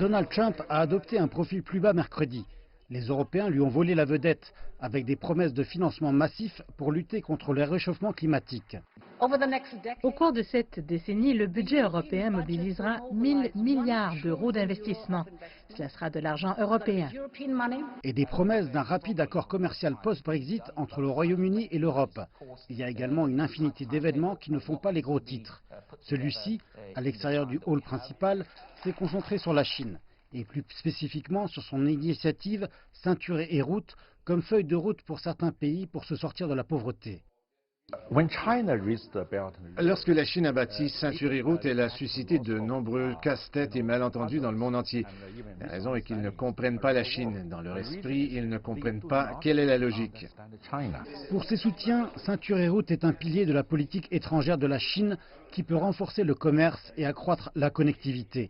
Donald Trump a adopté un profil plus bas mercredi. Les Européens lui ont volé la vedette avec des promesses de financement massif pour lutter contre le réchauffement climatique. Au cours de cette décennie, le budget européen mobilisera 1 000 milliards d'euros d'investissement. Cela sera de l'argent européen. Et des promesses d'un rapide accord commercial post-Brexit entre le Royaume-Uni et l'Europe. Il y a également une infinité d'événements qui ne font pas les gros titres. Celui-ci, à l'extérieur du hall principal, s'est concentré sur la Chine, et plus spécifiquement sur son initiative Ceinture et route, comme feuille de route pour certains pays pour se sortir de la pauvreté. Lorsque la Chine a bâti Ceinture et route, elle a suscité de nombreux casse-têtes et malentendus dans le monde entier. La raison est qu'ils ne comprennent pas la Chine. Dans leur esprit, ils ne comprennent pas quelle est la logique. Pour ses soutiens, Ceinture et route est un pilier de la politique étrangère de la Chine qui peut renforcer le commerce et accroître la connectivité.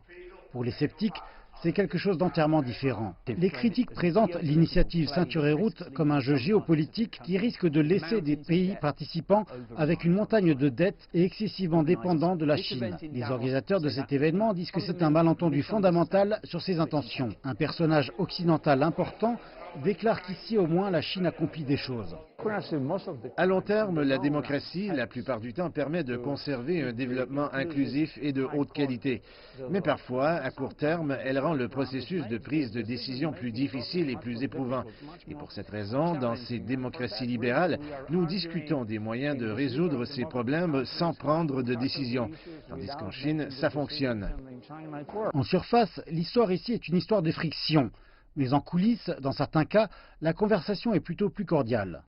Pour les sceptiques, c'est quelque chose d'entièrement différent. Les critiques présentent l'initiative Ceinture et route comme un jeu géopolitique qui risque de laisser des pays participants avec une montagne de dettes et excessivement dépendants de la Chine. Les organisateurs de cet événement disent que c'est un malentendu fondamental sur ses intentions. Un personnage occidental important déclare qu'ici au moins la Chine accomplit des choses. À long terme, la démocratie, la plupart du temps, permet de conserver un développement inclusif et de haute qualité. Mais parfois, à court terme, elle rend le processus de prise de décision plus difficile et plus éprouvant. Et pour cette raison, dans ces démocraties libérales, nous discutons des moyens de résoudre ces problèmes sans prendre de décision. Tandis qu'en Chine, ça fonctionne. En surface, l'histoire ici est une histoire de friction. Mais en coulisses, dans certains cas, la conversation est plutôt plus cordiale.